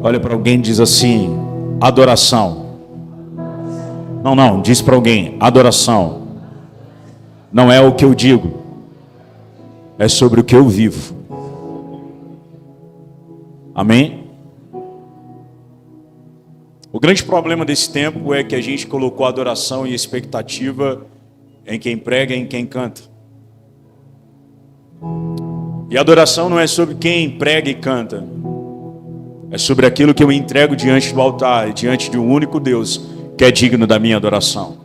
Olha para alguém e diz assim: adoração. Não, diz para alguém: adoração não é o que eu digo, é sobre o que eu vivo. Amém? O grande problema desse tempo é que a gente colocou adoração e expectativa em quem prega e em quem canta. E a adoração não é sobre quem prega e canta, é sobre aquilo que eu entrego diante do altar, diante de um único Deus que é digno da minha adoração.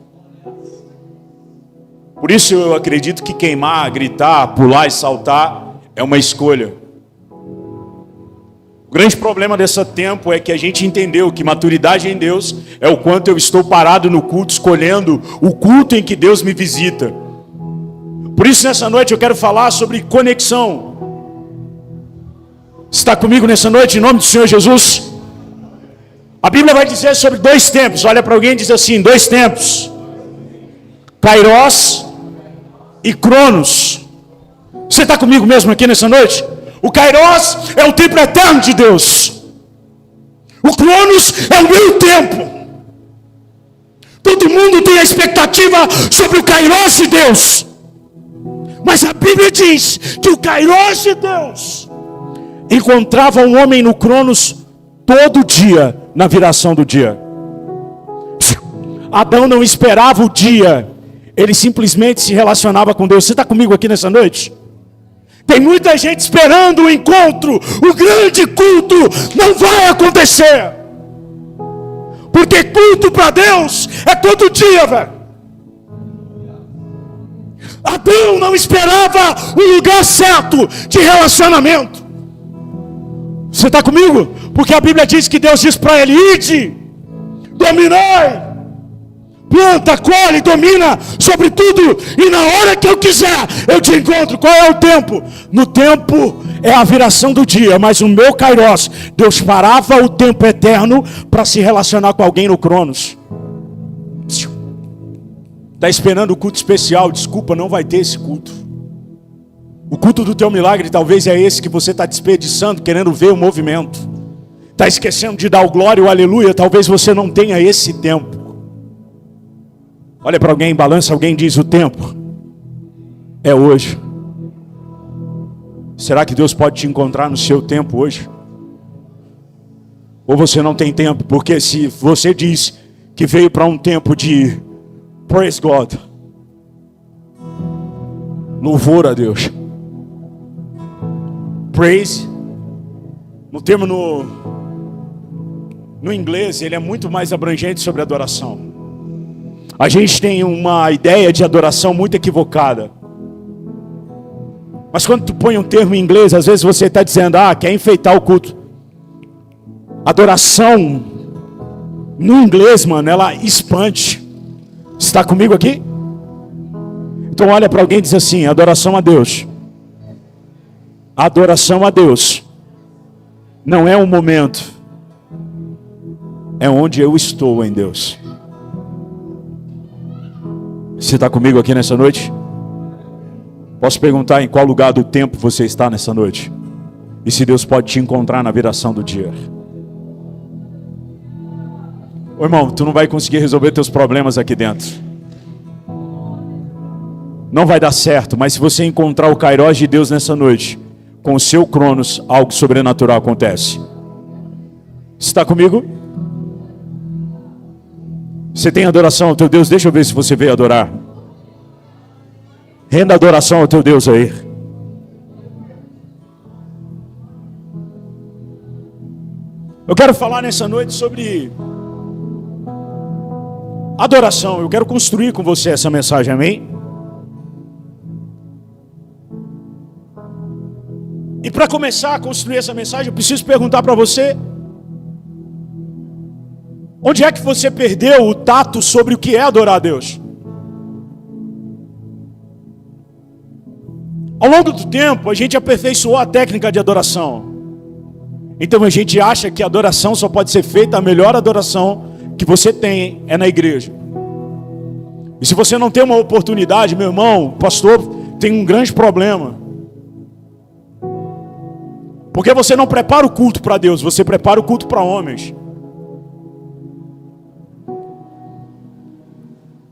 Por isso eu acredito que queimar, gritar, pular e saltar é uma escolha. O grande problema desse tempo é que a gente entendeu que maturidade em Deus é o quanto eu estou parado no culto, escolhendo o culto em que Deus me visita. Por isso nessa noite eu quero falar sobre conexão. Está comigo nessa noite em nome do Senhor Jesus? A Bíblia vai dizer sobre 2 tempos. Olha para alguém e diz assim: 2 tempos. Kairos e Cronos. Você está comigo mesmo aqui nessa noite? O Kairos é o tempo eterno de Deus. O Cronos é o meu tempo. Todo mundo tem a expectativa sobre o Kairos de Deus. Mas a Bíblia diz que o Kairos de Deus encontrava um homem no Cronos todo dia, na viração do dia. Adão não esperava o dia, ele simplesmente se relacionava com Deus. Você está comigo aqui nessa noite? Tem muita gente esperando o encontro, o grande culto não vai acontecer. Porque culto para Deus é todo dia, velho. Adão não esperava o lugar certo de relacionamento. Você está comigo? Porque a Bíblia diz que Deus diz para ele: ide, dominai, planta, colhe, domina sobre tudo, e na hora que eu quiser eu te encontro. Qual é o tempo? No tempo é a viração do dia, mas o meu Kairos, Deus parava o tempo eterno para se relacionar com alguém no Cronos. Está esperando o culto especial? Desculpa, não vai ter esse culto. O culto do teu milagre talvez é esse que você está desperdiçando, querendo ver o movimento. Está esquecendo de dar o glória, o aleluia. Talvez você não tenha esse tempo. Olha para alguém, balança alguém e diz: o tempo é hoje. Será que Deus pode te encontrar no seu tempo hoje? Ou você não tem tempo? Porque se você diz que veio para um tempo de praise God, louvor a Deus, praise, no termo no inglês, ele é muito mais abrangente sobre adoração. A gente tem uma ideia de adoração muito equivocada. Mas quando tu põe um termo em inglês, às vezes você está dizendo: quer enfeitar o culto. Adoração, no inglês, mano, ela expande. Está comigo aqui? Então olha para alguém e diz assim: adoração a Deus. Adoração a Deus não é um momento, é onde eu estou em Deus. Você está comigo aqui nessa noite? Posso perguntar em qual lugar do tempo você está nessa noite? E se Deus pode te encontrar na viração do dia? Ô irmão, tu não vai conseguir resolver teus problemas aqui dentro. Não vai dar certo, mas se você encontrar o Kairos de Deus nessa noite, com o seu Cronos, algo sobrenatural acontece. Você está comigo? Você tem adoração ao teu Deus? Deixa eu ver se você veio adorar. Renda adoração ao teu Deus aí. Eu quero falar nessa noite sobre adoração. Eu quero construir com você essa mensagem, amém? E para começar a construir essa mensagem, eu preciso perguntar para você: onde é que você perdeu o tato sobre o que é adorar a Deus? Ao longo do tempo, a gente aperfeiçoou a técnica de adoração. Então a gente acha que a adoração só pode ser feita, a melhor adoração que você tem é na igreja. E se você não tem uma oportunidade, meu irmão, pastor, tem um grande problema. Porque você não prepara o culto para Deus, você prepara o culto para homens.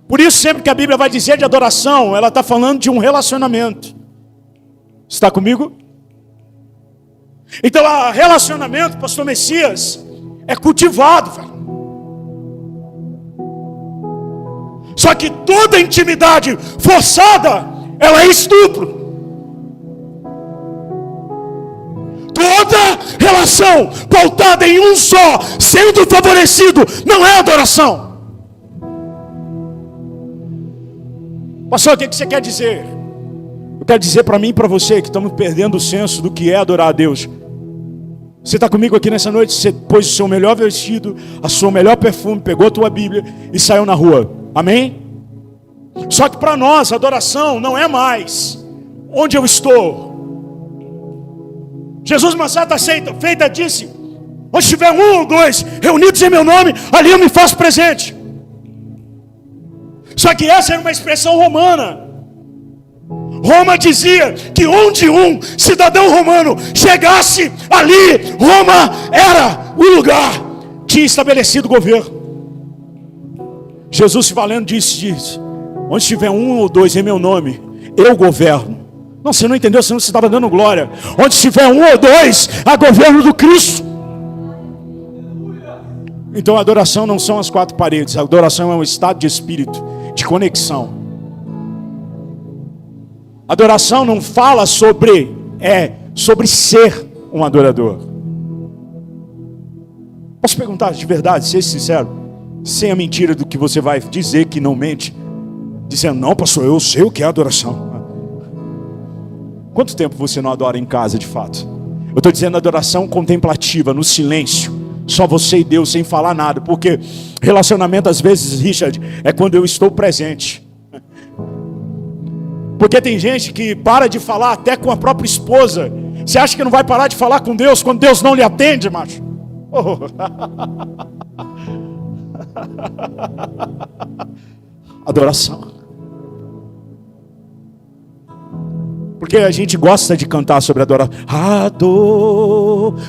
Por isso, sempre que a Bíblia vai dizer de adoração, ela está falando de um relacionamento. Está comigo? Então, o relacionamento, pastor Messias, é cultivado, velho. Só que toda intimidade forçada, ela é estupro. Toda relação pautada em um só, sendo favorecido, não é adoração. Pastor, o que você quer dizer? Eu quero dizer para mim e para você que estamos perdendo o senso do que é adorar a Deus. Você está comigo aqui nessa noite? Você pôs o seu melhor vestido, a sua melhor perfume, pegou a tua Bíblia e saiu na rua. Amém? Só que para nós, adoração não é mais onde eu estou. Jesus, uma certa feita, disse: onde tiver um ou dois reunidos em meu nome, ali eu me faço presente. Só que essa era uma expressão romana. Roma dizia que onde um cidadão romano chegasse, ali Roma era o lugar. Tinha estabelecido o governo. Jesus se valendo disse: onde tiver um ou dois em meu nome, eu governo. Não, você não entendeu, senão você estava dando glória. Onde tiver um ou dois, há governo do Cristo. Então a adoração não são as quatro paredes. A adoração é um estado de espírito, de conexão. Adoração não fala sobre ser um adorador. Posso perguntar de verdade, ser sincero, sem a mentira do que você vai dizer que não mente, dizendo: não, pastor, eu sei o que é adoração. Quanto tempo você não adora em casa de fato? Eu estou dizendo adoração contemplativa, no silêncio, só você e Deus, sem falar nada. Porque relacionamento às vezes, Richard, é quando eu estou presente. Porque tem gente que para de falar até com a própria esposa. Você acha que não vai parar de falar com Deus quando Deus não lhe atende, macho? Oh. Adoração. Porque a gente gosta de cantar sobre adorar. Adorador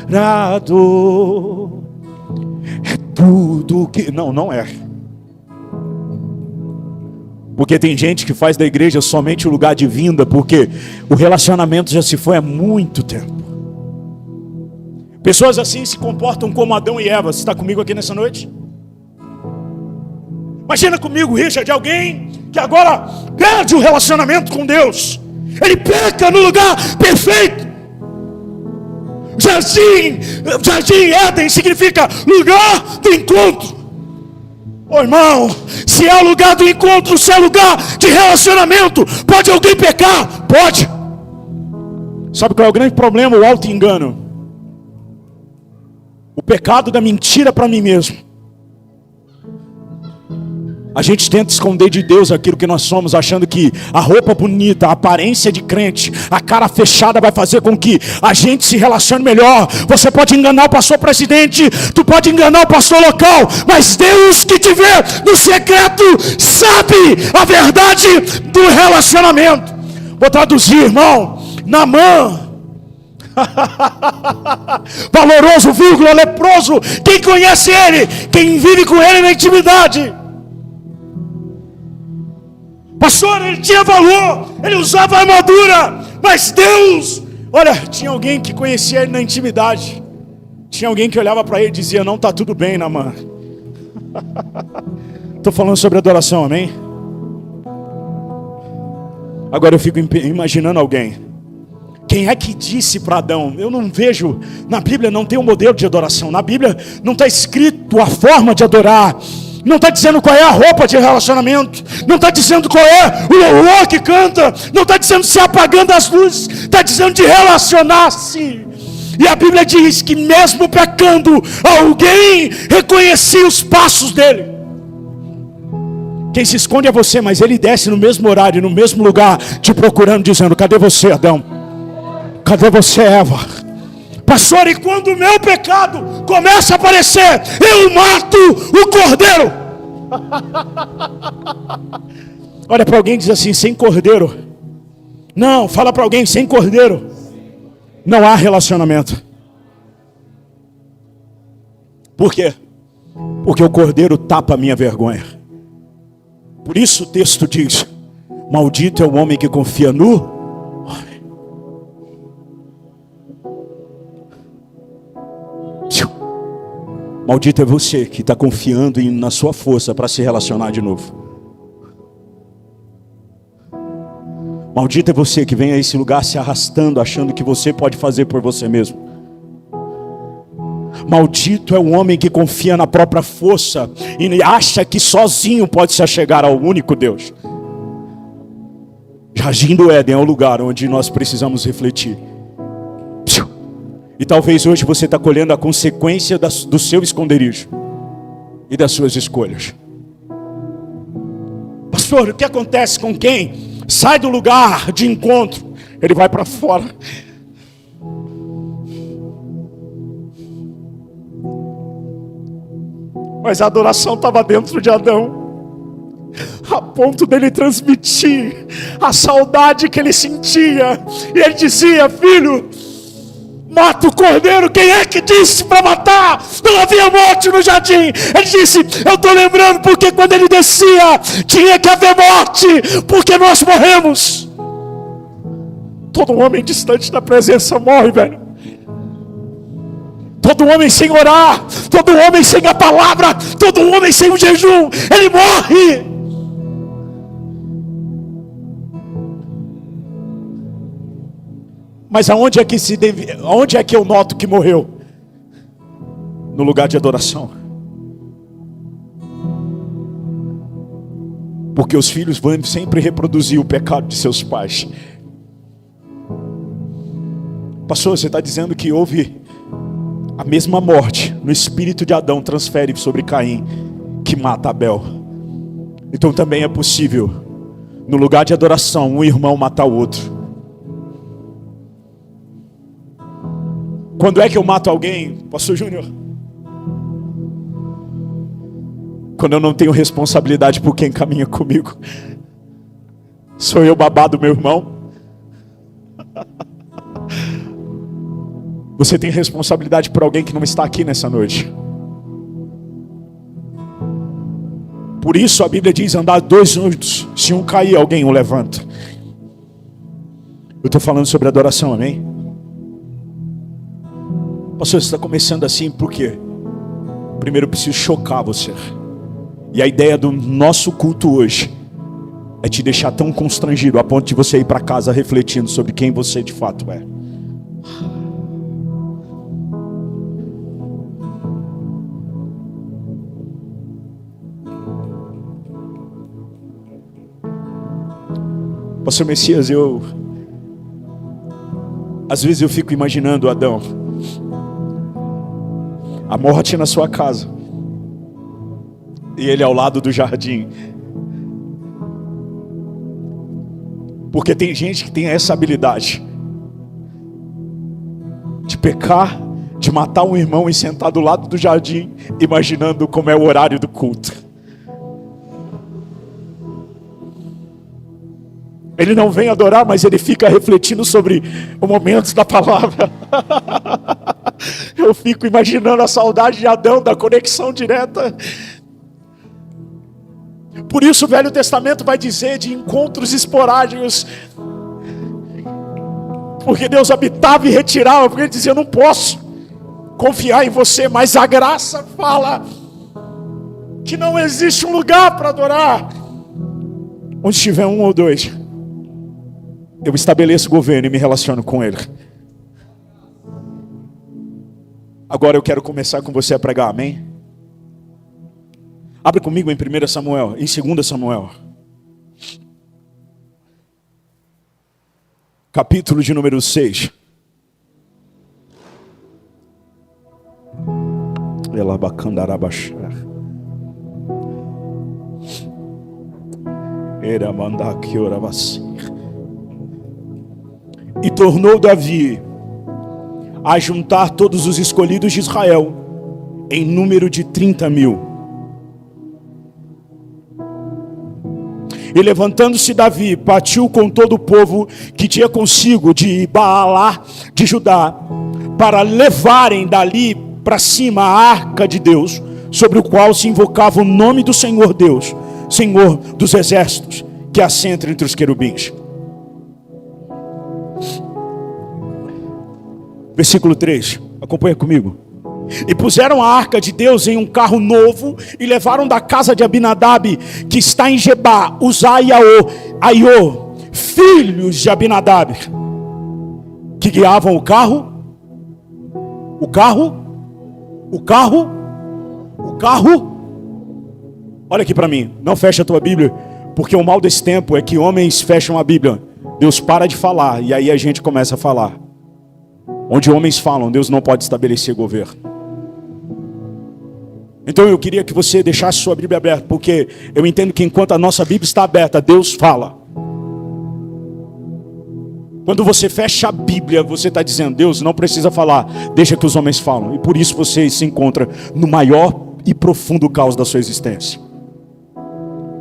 é tudo que... Não é. Porque tem gente que faz da igreja somente o lugar de vinda, porque o relacionamento já se foi há muito tempo. Pessoas assim se comportam como Adão e Eva. Você está comigo aqui nessa noite? Imagina comigo, Richard, alguém que agora perde o relacionamento com Deus. Ele peca no lugar perfeito. Jardim Éden significa lugar do encontro. Ô irmão, se é o lugar do encontro, se é lugar de relacionamento, pode alguém pecar? Pode. Sabe qual é o grande problema? O auto-engano. O pecado da mentira para mim mesmo. A gente tenta esconder de Deus aquilo que nós somos, achando que a roupa bonita, a aparência de crente, a cara fechada vai fazer com que a gente se relacione melhor. Você pode enganar o pastor presidente, tu pode enganar o pastor local, mas Deus que te vê no secreto sabe a verdade do relacionamento. Vou traduzir, irmão. Naamã, valoroso, vírgula, leproso. Quem conhece ele? Quem vive com ele na intimidade. Pastor, ele tinha valor, ele usava armadura, mas Deus, olha, tinha alguém que conhecia ele na intimidade. Tinha alguém que olhava para ele e dizia: não está tudo bem, Naamã. Estou falando sobre adoração, amém? Agora eu fico imaginando alguém. Quem é que disse para Adão? Eu não vejo, na Bíblia não tem um modelo de adoração. Na Bíblia não está escrito a forma de adorar. Não está dizendo qual é a roupa de relacionamento. Não está dizendo qual é o louvor que canta. Não está dizendo se apagando as luzes. Está dizendo de relacionar-se. E a Bíblia diz que mesmo pecando, alguém reconhecia os passos dele. Quem se esconde é você, mas ele desce no mesmo horário, no mesmo lugar, te procurando, dizendo: cadê você, Adão? Cadê você, Eva? Pastor, e quando o meu pecado começa a aparecer, eu mato o cordeiro. Olha para alguém e diz assim: sem cordeiro. Não, fala para alguém: sem cordeiro não há relacionamento. Por quê? Porque o Cordeiro tapa a minha vergonha. Por isso o texto diz: maldito é o homem que confia no homem. Maldito é você que está confiando na sua força para se relacionar de novo. Maldito é você que vem a esse lugar se arrastando, achando que você pode fazer por você mesmo. Maldito é o homem que confia na própria força e acha que sozinho pode se achegar ao único Deus. Jardim do Éden é o lugar onde nós precisamos refletir. E talvez hoje você está colhendo a consequência do seu esconderijo e das suas escolhas. Pastor, o que acontece com quem sai do lugar de encontro? Ele vai para fora. Mas a adoração estava dentro de Adão, a ponto dele transmitir a saudade que ele sentia. E ele dizia: filho, mata o cordeiro. Quem é que disse para matar? Não havia morte no jardim. Ele disse: eu estou lembrando porque quando ele descia tinha que haver morte, porque nós morremos. Todo homem distante da presença morre, velho. Todo homem sem orar, todo homem sem a palavra, todo homem sem o jejum, ele morre. Mas aonde é que eu noto que morreu? No lugar de adoração. Porque os filhos vão sempre reproduzir o pecado de seus pais. Pastor, você está dizendo que houve a mesma morte no espírito de Adão transfere sobre Caim, que mata Abel. Então também é possível, no lugar de adoração, um irmão matar o outro. Quando é que eu mato alguém, Pastor Júnior? Quando eu não tenho responsabilidade por quem caminha comigo. Sou eu babado, meu irmão? Você tem responsabilidade por alguém que não está aqui nessa noite. Por isso a Bíblia diz: andar dois juntos, se um cair, alguém o levanta. Eu estou falando sobre adoração, amém? Pastor, você está começando assim por quê? Primeiro eu preciso chocar você. E a ideia do nosso culto hoje é te deixar tão constrangido a ponto de você ir para casa refletindo sobre quem você de fato é. Pastor Messias, às vezes eu fico imaginando Adão, a morte na sua casa, e ele ao lado do jardim. Porque tem gente que tem essa habilidade de pecar, de matar um irmão e sentar do lado do jardim, imaginando como é o horário do culto. Ele não vem adorar, mas ele fica refletindo sobre o momento da palavra. Eu fico imaginando a saudade de Adão, da conexão direta. Por isso o Velho Testamento vai dizer de encontros esporádicos. Porque Deus habitava e retirava, porque ele dizia: eu não posso confiar em você. Mas a graça fala que não existe um lugar para adorar onde tiver um ou dois. Eu estabeleço o governo e me relaciono com ele. Agora eu quero começar com você a pregar, amém? Abre comigo em 1 Samuel, em 2 Samuel. Capítulo de número 6. E tornou Davi a juntar todos os escolhidos de Israel, em número de 30.000. E levantando-se Davi, partiu com todo o povo que tinha consigo de Baalá de Judá, para levarem dali para cima a arca de Deus, sobre o qual se invocava o nome do Senhor Deus, Senhor dos exércitos, que assenta entre os querubins. Versículo 3, acompanha comigo. E puseram a arca de Deus em um carro novo, e levaram da casa de Abinadab, que está em Gebá, Uzá e Aiô, filhos de Abinadab, que guiavam o carro. Olha aqui para mim, não fecha a tua Bíblia, porque o mal desse tempo é que homens fecham a Bíblia. Deus para de falar, e aí a gente começa a falar. Onde homens falam, Deus não pode estabelecer governo. Então eu queria que você deixasse sua Bíblia aberta, porque eu entendo que enquanto a nossa Bíblia está aberta, Deus fala. Quando você fecha a Bíblia, você está dizendo, Deus não precisa falar, deixa que os homens falam. E por isso você se encontra no maior e profundo caos da sua existência.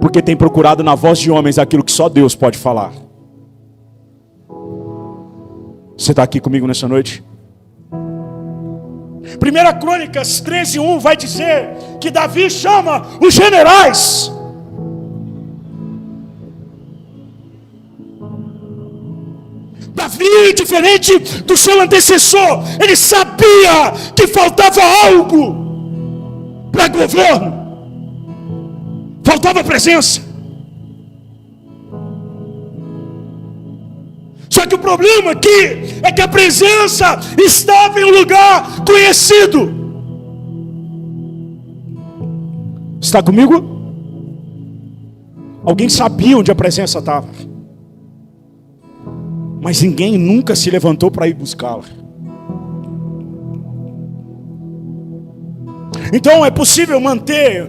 Porque tem procurado na voz de homens aquilo que só Deus pode falar. Você está aqui comigo nessa noite? 1 Crônicas 13:1 vai dizer que Davi chama os generais. Davi, diferente do seu antecessor, ele sabia que faltava algo para governo. Faltava presença. Só que o problema aqui é que a presença estava em um lugar conhecido. Está comigo? Alguém sabia onde a presença estava, mas ninguém nunca se levantou para ir buscá-la. Então é possível manter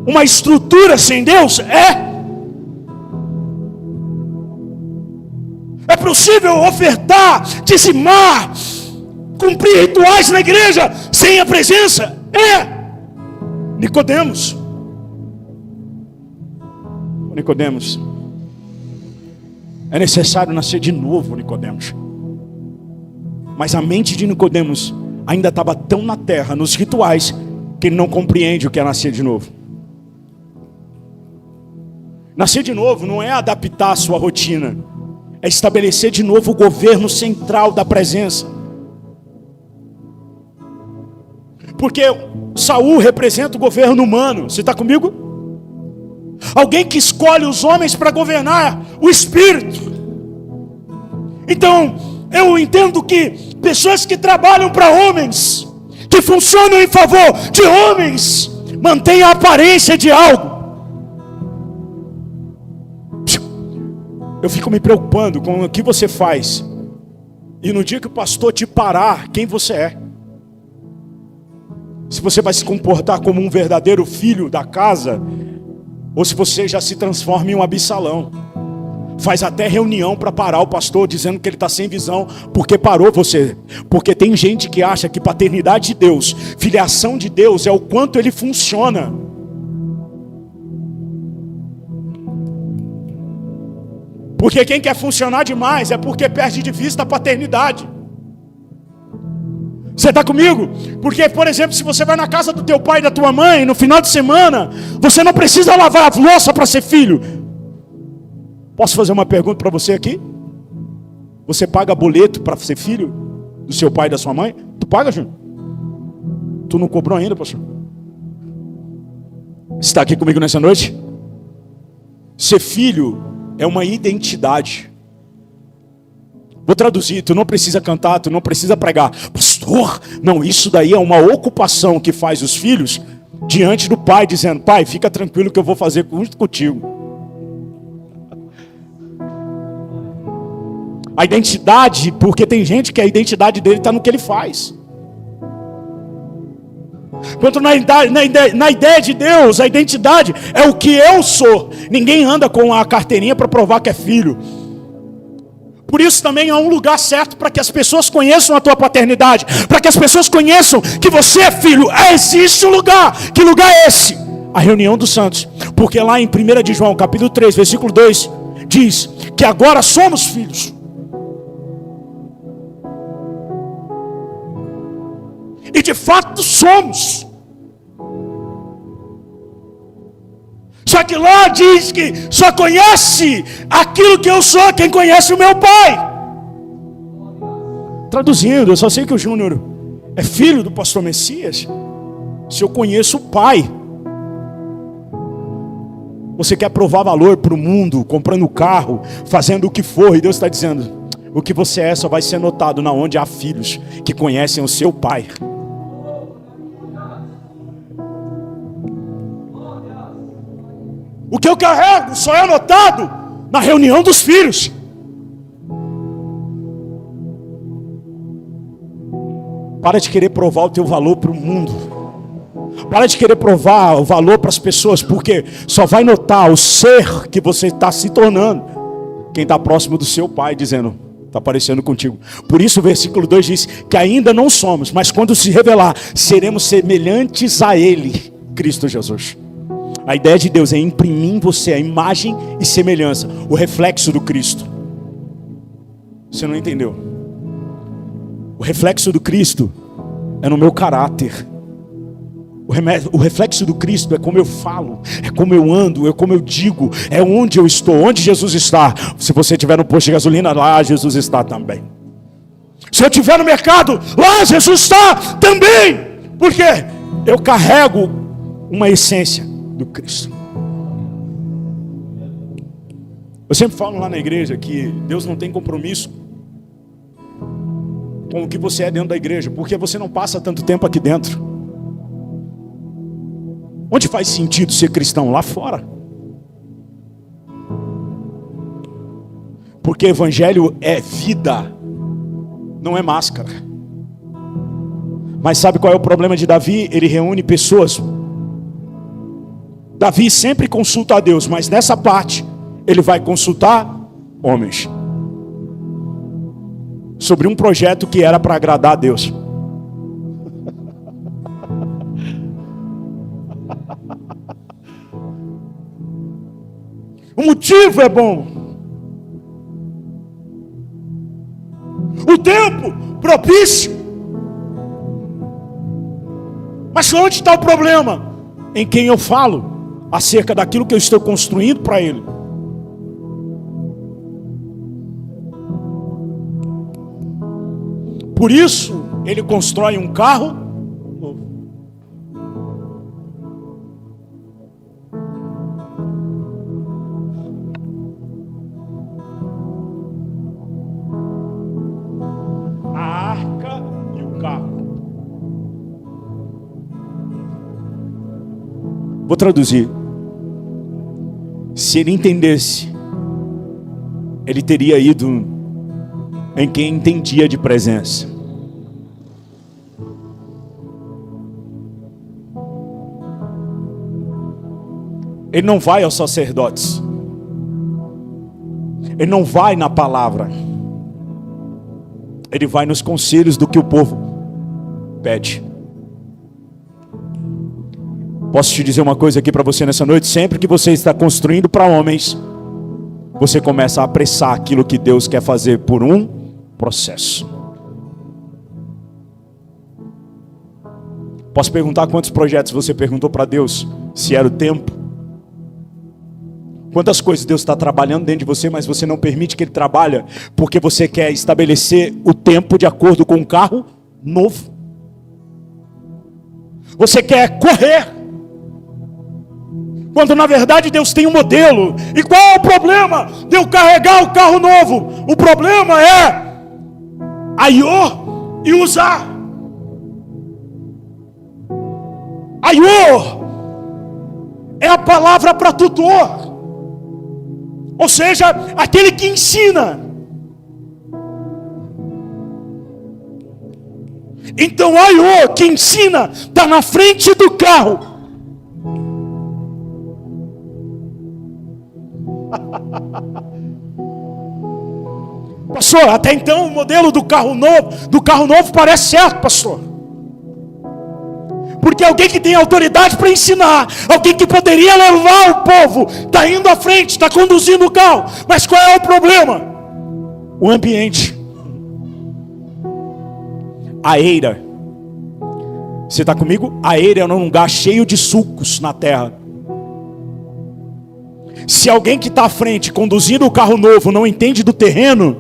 uma estrutura sem Deus? É possível ofertar, dizimar, cumprir rituais na igreja sem a presença? Nicodemos, é necessário nascer de novo, Nicodemos. Mas a mente de Nicodemos ainda estava tão na terra, nos rituais, que ele não compreende o que é nascer de novo. Nascer de novo não é adaptar a sua rotina, é estabelecer de novo o governo central da presença. Porque Saul representa o governo humano. Você está comigo? Alguém que escolhe os homens para governar o espírito. Então, eu entendo que pessoas que trabalham para homens, que funcionam em favor de homens, mantêm a aparência de algo. Eu fico me preocupando com o que você faz, e no dia que o pastor te parar, quem você é. Se você vai se comportar como um verdadeiro filho da casa, ou se você já se transforma em um Absalão. Faz até reunião para parar o pastor, dizendo que ele está sem visão, porque parou você. Porque tem gente que acha que paternidade de Deus, filiação de Deus, é o quanto ele funciona. Porque quem quer funcionar demais é porque perde de vista a paternidade. Você está comigo? Porque, por exemplo, se você vai na casa do teu pai e da tua mãe, no final de semana, você não precisa lavar a louça para ser filho. Posso fazer uma pergunta para você aqui? Você paga boleto para ser filho do seu pai e da sua mãe? Tu paga, Júnior? Tu não cobrou ainda, pastor? Você está aqui comigo nessa noite? Ser filho é uma identidade. Vou traduzir, tu não precisa cantar, tu não precisa pregar. Pastor, não, isso daí é uma ocupação que faz os filhos diante do pai, dizendo, pai, fica tranquilo que eu vou fazer junto contigo. A identidade, porque tem gente que a identidade dele está no que ele faz. Quanto na ideia de Deus, a identidade é o que eu sou. Ninguém anda com a carteirinha para provar que é filho. Por isso também há um lugar certo para que as pessoas conheçam a tua paternidade, para que as pessoas conheçam que você é filho. Existe um lugar. Que lugar é esse? A reunião dos santos. Porque lá em 1 de João, capítulo 3, versículo 2, diz que agora somos filhos. E de fato somos. Só que lá diz que só conhece aquilo que eu sou quem conhece o meu Pai. Traduzindo, eu só sei que o Júnior é filho do pastor Messias se eu conheço o Pai. Você quer provar valor para o mundo, comprando carro, fazendo o que for, e Deus está dizendo, o que você é só vai ser notado na onde há filhos que conhecem o seu Pai. O que eu carrego só é notado na reunião dos filhos. Para de querer provar o teu valor para o mundo. Para de querer provar o valor para as pessoas, porque só vai notar o ser que você está se tornando quem está próximo do seu Pai, dizendo, está aparecendo contigo. Por isso o versículo 2 diz que ainda não somos, mas quando se revelar, seremos semelhantes a Ele, Cristo Jesus. A ideia de Deus é imprimir em você a imagem e semelhança, o reflexo do Cristo. Você não entendeu? O reflexo do Cristo é no meu caráter. O reflexo do Cristo é como eu falo, é como eu ando, é como eu digo, é onde eu estou, onde Jesus está. Se você estiver no posto de gasolina, lá Jesus está também. Se eu estiver no mercado, lá Jesus está também. Porque eu carrego uma essência do Cristo. Eu sempre falo lá na igreja que Deus não tem compromisso com o que você é dentro da igreja, porque você não passa tanto tempo aqui dentro. Onde faz sentido ser cristão? Lá fora. Porque evangelho é vida, não é máscara. Mas sabe qual é o problema de Davi? Ele reúne pessoas. Davi sempre consulta a Deus, mas nessa parte ele vai consultar homens sobre um projeto que era para agradar a Deus. O motivo é bom, o tempo propício, mas onde está o problema? Em quem eu falo acerca daquilo que eu estou construindo para ele. Por isso ele constrói um carro novo. A arca e o carro. Vou traduzir. Se ele entendesse, ele teria ido em quem entendia de presença. Ele não vai aos sacerdotes. Ele não vai na palavra. Ele vai nos conselhos do que o povo pede. Posso te dizer uma coisa aqui para você nessa noite? Sempre que você está construindo para homens, você começa a apressar aquilo que Deus quer fazer por um processo. Posso perguntar quantos projetos você perguntou para Deus se era o tempo? Quantas coisas Deus está trabalhando dentro de você, mas você não permite que Ele trabalhe, porque você quer estabelecer o tempo de acordo com um carro novo. Você quer correr, quando na verdade Deus tem um modelo. E qual é o problema de eu carregar o carro novo? O problema é aiô e usar. Aiô é a palavra para tutor, ou seja, aquele que ensina. Então aiô, que ensina, está na frente do carro. Pastor, até então o modelo do carro novo parece certo, pastor. Porque alguém que tem autoridade para ensinar, alguém que poderia levar o povo, está indo à frente, está conduzindo o carro. Mas qual é o problema? O ambiente. A eira Você está comigo? Aeiro é um lugar cheio de sulcos na terra. Se alguém que está à frente, conduzindo o carro novo, não entende do terreno,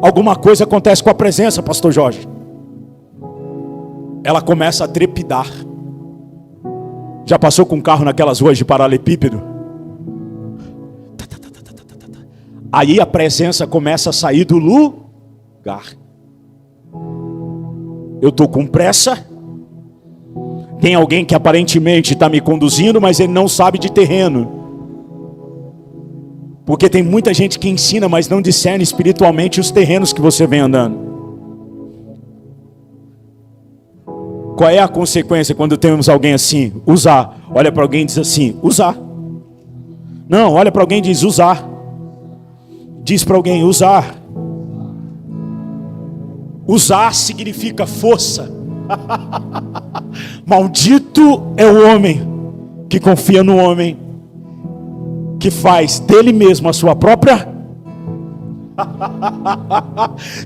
alguma coisa acontece com a presença, pastor Jorge. Ela começa a trepidar. Já passou com um carro naquelas ruas de paralelepípedo? Aí a presença começa a sair do lugar. Eu estou com pressa. Tem alguém que aparentemente está me conduzindo, mas ele não sabe de terreno. Porque tem muita gente que ensina, mas não discerne espiritualmente os terrenos que você vem andando. Qual é a consequência quando temos alguém assim? Usar. Olha para alguém e diz assim, usar. Não, olha para alguém e diz usar. Diz para alguém, usar. Usar significa força. Maldito é o homem que confia no homem, que faz dele mesmo a sua própria.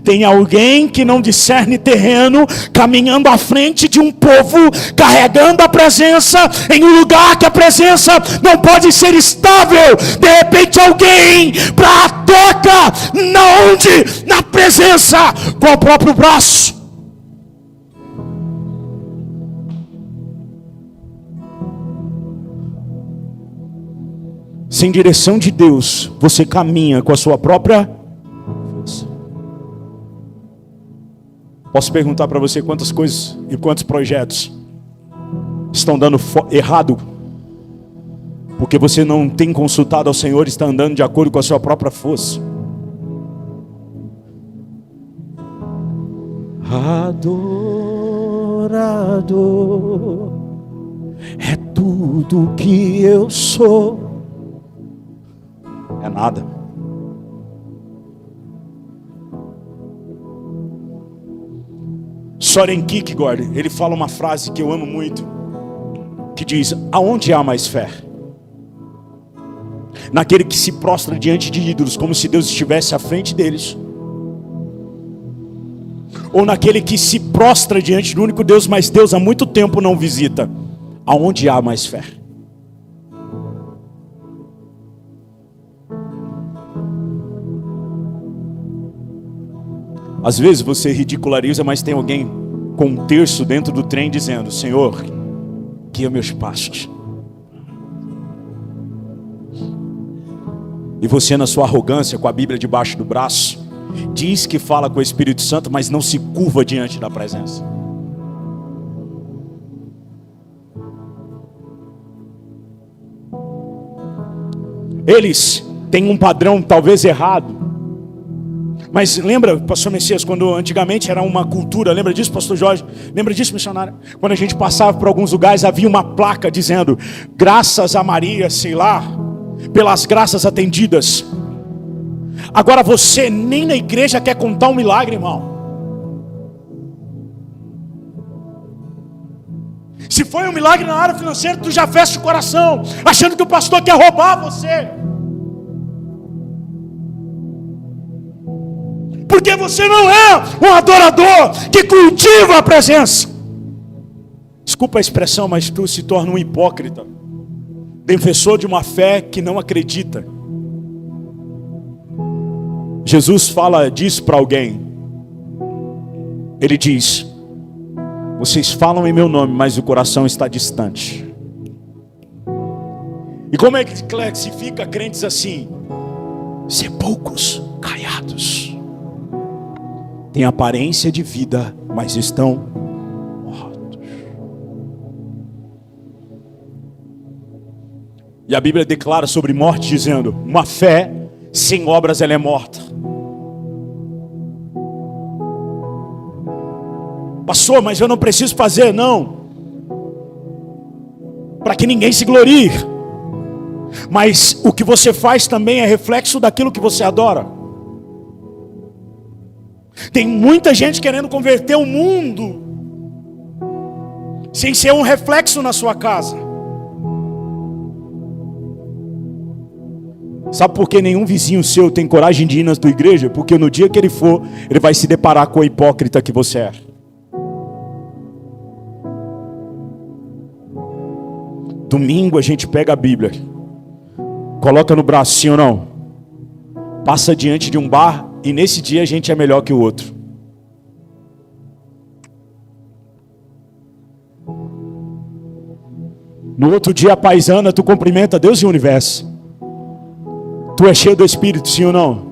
Tem alguém que não discerne terreno, caminhando à frente de um povo, carregando a presença em um lugar que a presença não pode ser estável. De repente alguém para toca na onde? Na presença, com o próprio braço. Sem direção de Deus, você caminha com a sua própria força. Posso perguntar para você quantas coisas e quantos projetos estão dando errado? Porque você não tem consultado ao Senhor e está andando de acordo com a sua própria força. Adorador é tudo que eu sou. É nada. Soren Kierkegaard, ele fala uma frase que eu amo muito, que diz: aonde há mais fé? Naquele que se prostra diante de ídolos, como se Deus estivesse à frente deles, ou naquele que se prostra diante do único Deus, mas Deus há muito tempo não visita? Aonde há mais fé? Às vezes você ridiculariza, mas tem alguém com um terço dentro do trem dizendo: Senhor, guia meus passos. E você, na sua arrogância, com a Bíblia debaixo do braço, diz que fala com o Espírito Santo, mas não se curva diante da presença. Eles têm um padrão talvez errado. Mas lembra, pastor Messias, quando antigamente era uma cultura, lembra disso, pastor Jorge? Lembra disso, missionário? Quando a gente passava por alguns lugares, havia uma placa dizendo: graças a Maria, sei lá, pelas graças atendidas. Agora você nem na igreja quer contar um milagre, irmão. Se foi um milagre na área financeira, tu já fecha o coração, achando que o pastor quer roubar você. Porque você não é um adorador que cultiva a presença. Desculpa a expressão, mas tu se torna um hipócrita, defensor de uma fé que não acredita. Jesus fala disso para alguém. Ele diz: vocês falam em meu nome, mas o coração está distante. E como é que classifica crentes assim? Sepulcros caiados. Tem aparência de vida, mas estão mortos. E a Bíblia declara sobre morte dizendo: uma fé sem obras ela é morta. Pastor, mas eu não preciso fazer, não, para que ninguém se glorie. Mas o que você faz também é reflexo daquilo que você adora. Tem muita gente querendo converter o mundo sem ser um reflexo na sua casa. Sabe por que nenhum vizinho seu tem coragem de ir na tua igreja? Porque no dia que ele for, ele vai se deparar com a hipócrita que você é. Domingo a gente pega a Bíblia, coloca no braço, sim ou não? Passa diante de um bar e nesse dia a gente é melhor que o outro. No outro dia, a paisana, tu cumprimenta Deus e o universo. Tu é cheio do Espírito, sim ou não?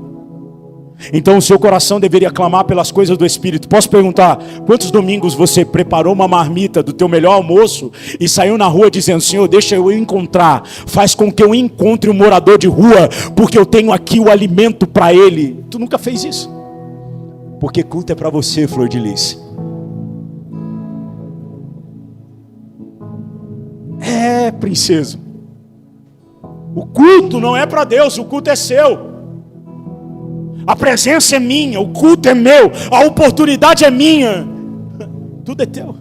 Então o seu coração deveria clamar pelas coisas do Espírito. Posso perguntar, quantos domingos você preparou uma marmita do teu melhor almoço e saiu na rua dizendo: Senhor, deixa eu encontrar, faz com que eu encontre um morador de rua, porque eu tenho aqui o alimento para ele. Tu nunca fez isso? Porque culto é para você, Flor de Lis. É, princesa. O culto não é para Deus, o culto é seu. A presença é minha, o culto é meu, a oportunidade é minha. Tudo é teu.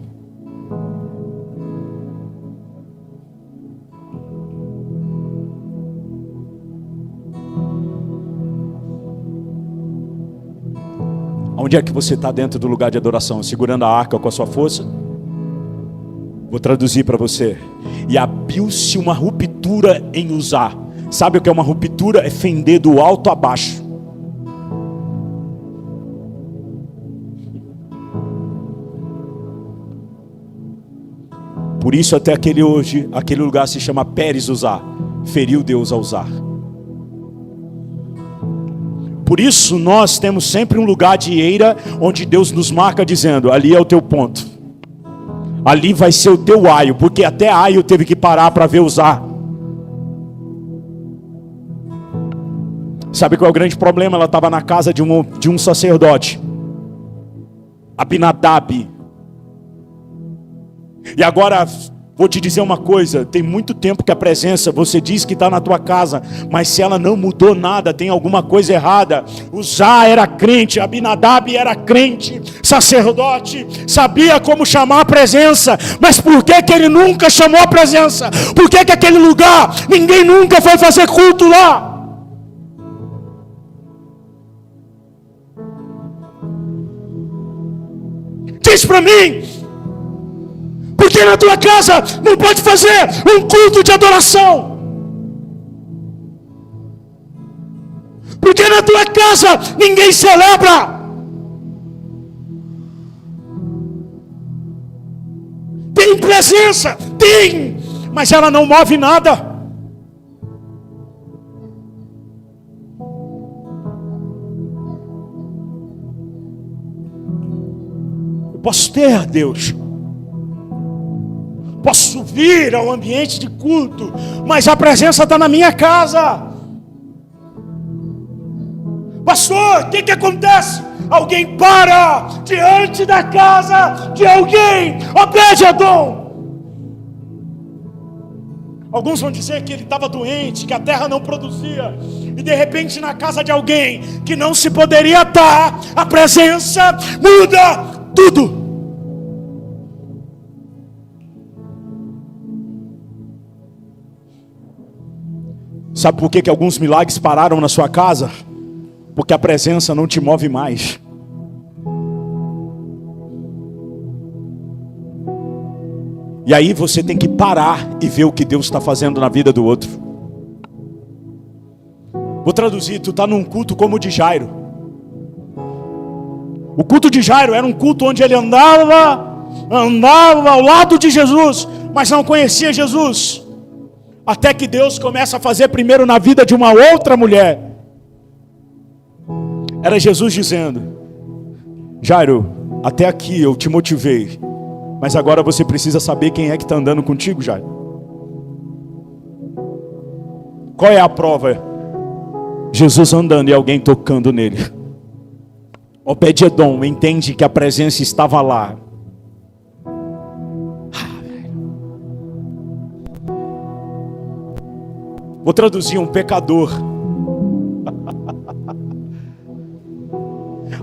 Onde é que você está dentro do lugar de adoração? Segurando a arca com a sua força? Vou traduzir para você. E abriu-se uma ruptura em Uzá. Sabe o que é uma ruptura? É fender do alto a baixo. Por isso até aquele lugar se chama Pérez Uzá. Feriu Deus a Uzá. Por isso nós temos sempre um lugar de eira onde Deus nos marca dizendo: ali é o teu ponto. Ali vai ser o teu aio, porque até aio teve que parar para ver Uzá. Sabe qual é o grande problema? Ela estava na casa de um sacerdote, Abinadab. E agora, vou te dizer uma coisa, tem muito tempo que a presença, você diz que está na tua casa, mas se ela não mudou nada, tem alguma coisa errada. Uzá era crente, Abinadab era crente, sacerdote, sabia como chamar a presença, mas por que ele nunca chamou a presença? Por que aquele lugar, ninguém nunca foi fazer culto lá? Diz para mim, porque na tua casa não pode fazer um culto de adoração? Porque na tua casa ninguém celebra? Tem presença? Tem, mas ela não move nada. Eu posso ter Deus, posso vir ao ambiente de culto, mas a presença está na minha casa. Pastor, o que acontece? Alguém para diante da casa de alguém, Obed-Edom. Alguns vão dizer que ele estava doente, que a terra não produzia, e de repente na casa de alguém que não se poderia estar, a presença muda tudo. Sabe por que alguns milagres pararam na sua casa? Porque a presença não te move mais. E aí você tem que parar e ver o que Deus está fazendo na vida do outro. Vou traduzir, tu está num culto como o de Jairo. O culto de Jairo era um culto onde ele andava ao lado de Jesus, mas não conhecia Jesus. Até que Deus começa a fazer primeiro na vida de uma outra mulher. Era Jesus dizendo: Jairo, até aqui eu te motivei, mas agora você precisa saber quem é que está andando contigo, Jairo. Qual é a prova? Jesus andando e alguém tocando nele. Obed-Edom entende que a presença estava lá. Vou traduzir: um pecador.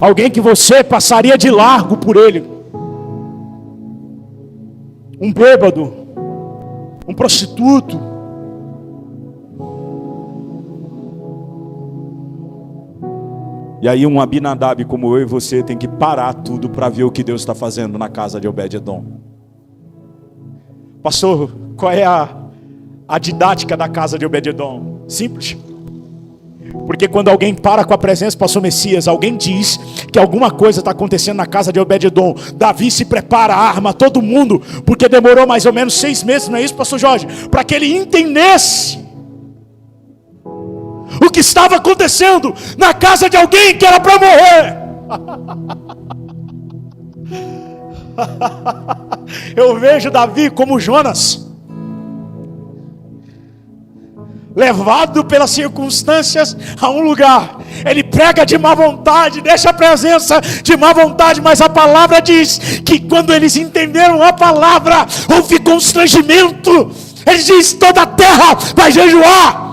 Alguém que você passaria de largo por ele. Um bêbado. Um prostituto. E aí um Abinadab como eu e você tem que parar tudo para ver o que Deus está fazendo na casa de Obed-Edom. Pastor, qual é a didática da casa de Obed-edom? Simples. Porque quando alguém para com a presença, pastor Messias, alguém diz que alguma coisa está acontecendo na casa de Obed-edom, Davi se prepara, arma todo mundo, porque demorou mais ou menos 6 meses, não é isso, pastor Jorge? Para que ele entendesse o que estava acontecendo na casa de alguém que era para morrer. Eu vejo Davi como Jonas, levado pelas circunstâncias a um lugar. Ele prega de má vontade, deixa a presença de má vontade, mas a palavra diz que quando eles entenderam a palavra, houve constrangimento. Ele diz: toda a terra vai jejuar.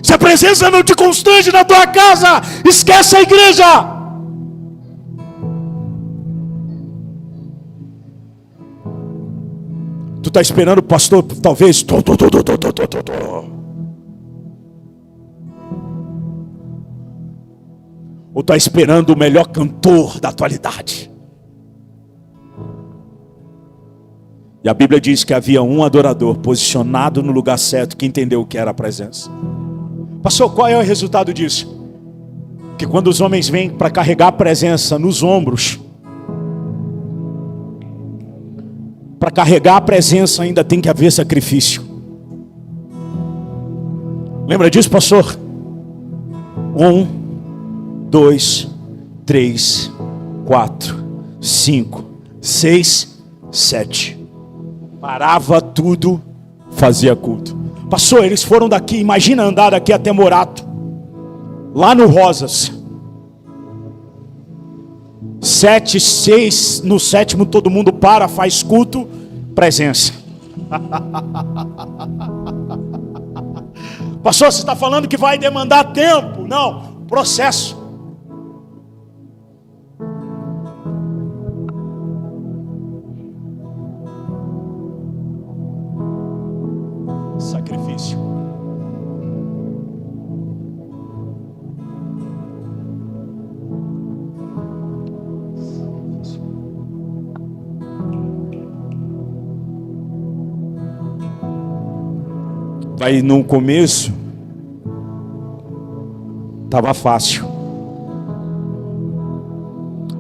Se a presença não te constrange na tua casa, esquece a igreja. Tu está esperando o pastor, talvez. Ou está esperando o melhor cantor da atualidade? E a Bíblia diz que havia um adorador posicionado no lugar certo, que entendeu o que era a presença. Pastor, qual é o resultado disso? Que quando os homens vêm para carregar a presença nos ombros, para carregar a presença ainda tem que haver sacrifício. Lembra disso, pastor? 1, 2, 3, 4, 5, 6, 7. Parava tudo, fazia culto. Pastor, eles foram daqui, imagina andar daqui até Morato, lá no Rosas. 7, 6, no 7º todo mundo para, faz culto, presença. Pastor, você está falando que vai demandar tempo? Não, processo. Sacrifício. Aí no começo estava fácil.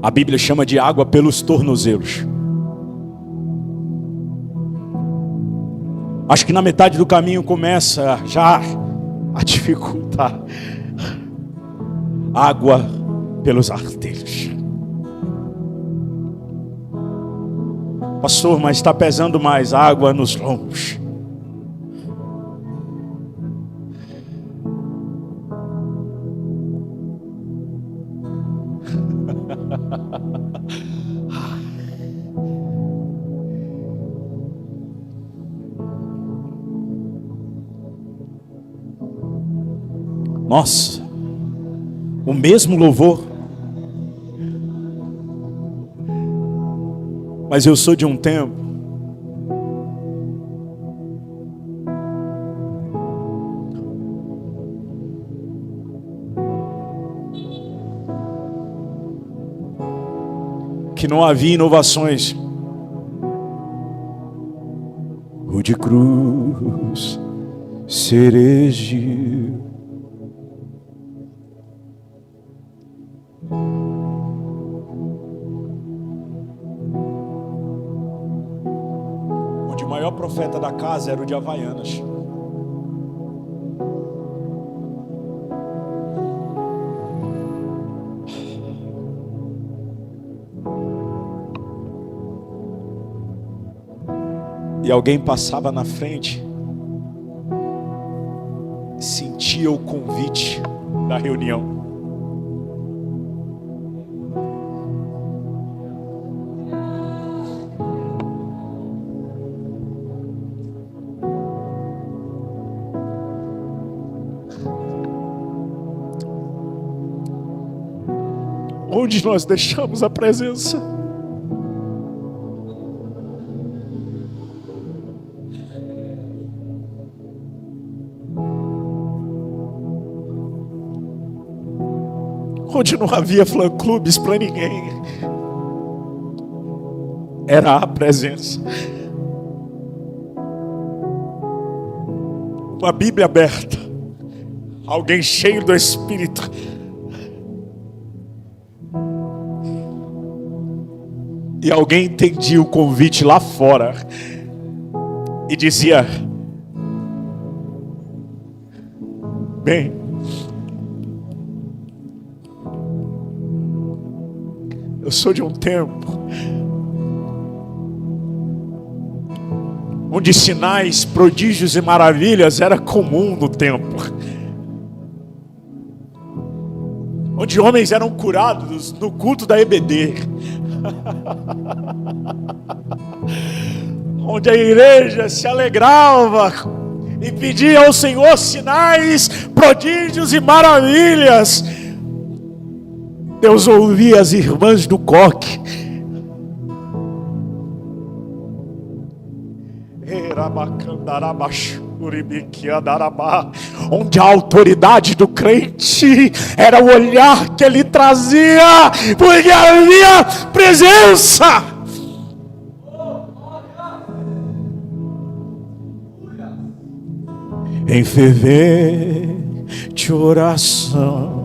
A Bíblia chama de água pelos tornozelos. Acho que na metade do caminho começa já a dificultar. Água pelos artelhos. Pastor, mas está pesando mais água nos lombos. Nossa, o mesmo louvor. Mas eu sou de um tempo que não havia inovações. O de cruz cereje. O maior profeta da casa era o de Havaianas. E alguém passava na frente, sentia o convite da reunião. Onde nós deixamos a presença? Onde não havia fã-clubes para ninguém. Era a presença. com a Bíblia aberta, alguém cheio do Espírito, e alguém entendia o convite lá fora e dizia: bem, eu sou de um tempo onde sinais, prodígios e maravilhas era comum no templo, onde homens eram curados no culto da EBD, onde a igreja se alegrava e pedia ao Senhor sinais, prodígios e maravilhas. Deus ouvia as irmãs do coque, onde a autoridade do crente era o olhar que ele trazia, porque havia presença. Em fervente oração,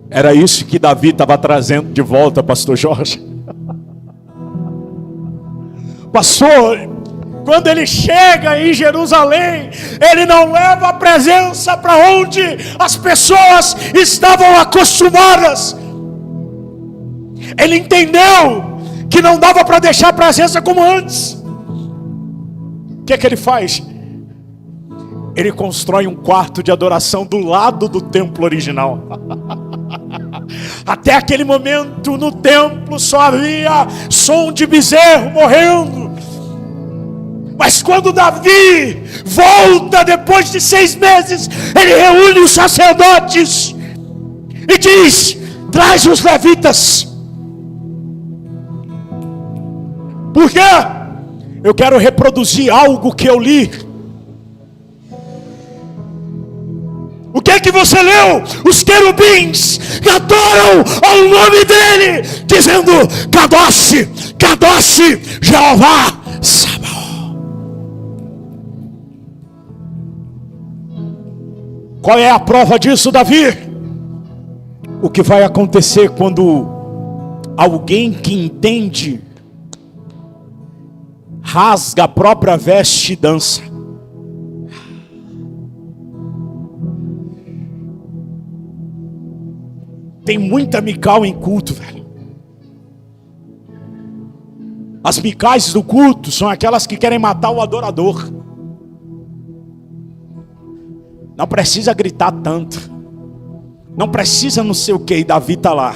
era isso que Davi estava trazendo de volta, pastor Jorge. Pastor, quando ele chega em Jerusalém, ele não leva a presença para onde as pessoas estavam acostumadas. Ele entendeu que não dava para deixar a presença como antes. O que é que ele faz? Ele constrói um quarto de adoração do lado do templo original. Até aquele momento no templo só havia som de bezerro morrendo. Mas quando Davi volta depois de 6 meses, ele reúne os sacerdotes e diz: traz os levitas. Por quê? Eu quero reproduzir algo que eu li. O que é que você leu? Os querubins adoram ao nome dele, dizendo: Kadosh, Kadosh, Jeová Sabaoth. Qual é a prova disso, Davi? O que vai acontecer quando alguém que entende rasga a própria veste e dança? Tem muita Mical em culto, velho. As Micais do culto são aquelas que querem matar o adorador. Não precisa gritar tanto. Não precisa não sei o que. E Davi está lá.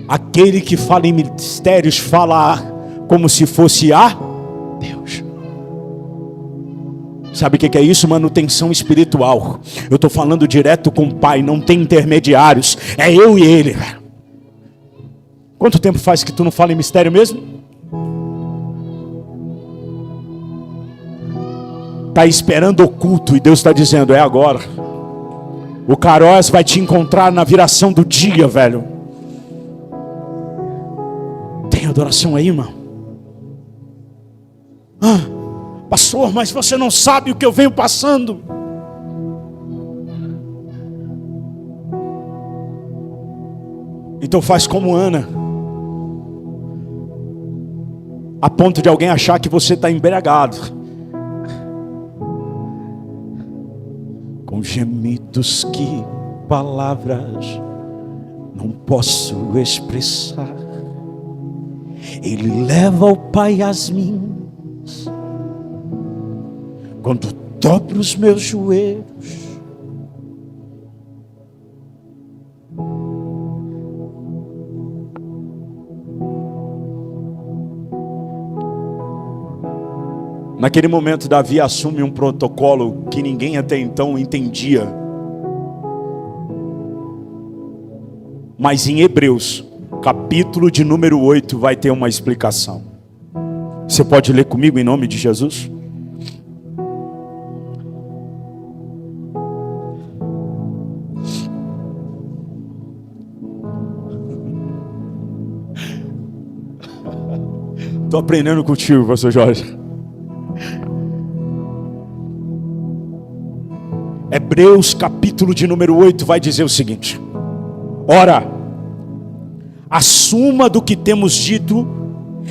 Aquele que fala em mistérios fala como se fosse a Deus. Sabe o que é isso? Manutenção espiritual. Eu estou falando direto com o Pai, não tem intermediários. É eu e Ele. Quanto tempo faz que tu não fala em mistério mesmo? Está esperando o culto e Deus está dizendo: é agora. O Kairos vai te encontrar na viração do dia, velho. Tem adoração aí, irmão? Pastor, mas você não sabe o que eu venho passando. Então faz como Ana, a ponto de alguém achar que você está embriagado. Com gemidos que palavras não posso expressar, Ele leva ao Pai Yasmin. Quando dobro os meus joelhos, naquele momento Davi assume um protocolo que ninguém até então entendia. Mas em Hebreus, capítulo de número 8, vai ter uma explicação. Você pode ler comigo em nome de Jesus? Estou aprendendo contigo, pastor Jorge. Hebreus capítulo de número 8 vai dizer o seguinte: ora, a suma do que temos dito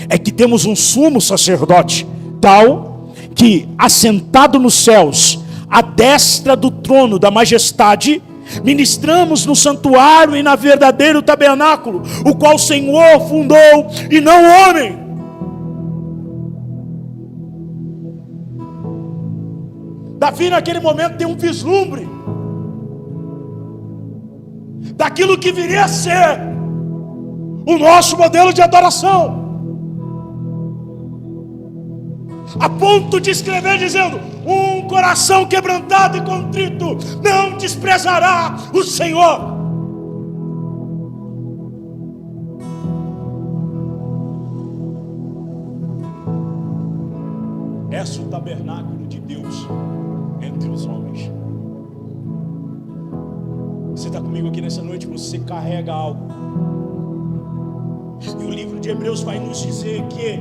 é que temos um sumo sacerdote, tal que, assentado nos céus, à destra do trono da majestade, ministramos no santuário e na verdadeiro tabernáculo, o qual o Senhor fundou e não o homem. Davi naquele momento tem um vislumbre daquilo que viria a ser o nosso modelo de adoração, a ponto de escrever dizendo: um coração quebrantado e contrito não desprezará o Senhor. És o tabernáculo de Deus entre os homens. Você está comigo aqui nessa noite? Você carrega algo. E o livro de Hebreus vai nos dizer que,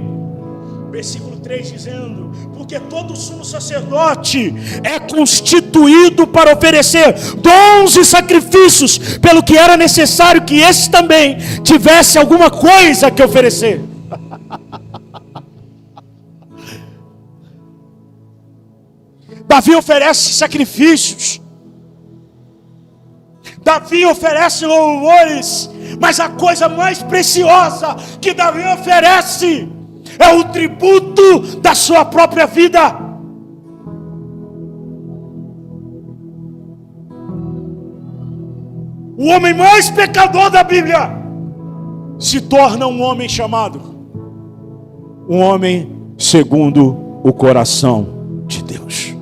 versículo 3 dizendo: porque todo sumo sacerdote é constituído para oferecer dons e sacrifícios, pelo que era necessário que esse também tivesse alguma coisa que oferecer. Davi oferece sacrifícios, Davi oferece louvores, mas a coisa mais preciosa que Davi oferece é o tributo da sua própria vida. O homem mais pecador da Bíblia se torna um homem chamado um homem segundo o coração de Deus.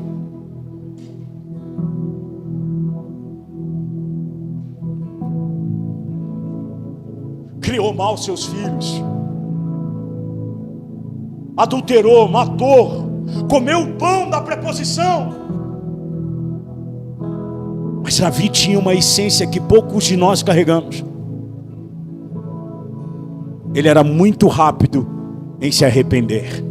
Criou mal seus filhos, adulterou, matou, comeu o pão da preposição. Mas Davi tinha uma essência que poucos de nós carregamos. Ele era muito rápido em se arrepender.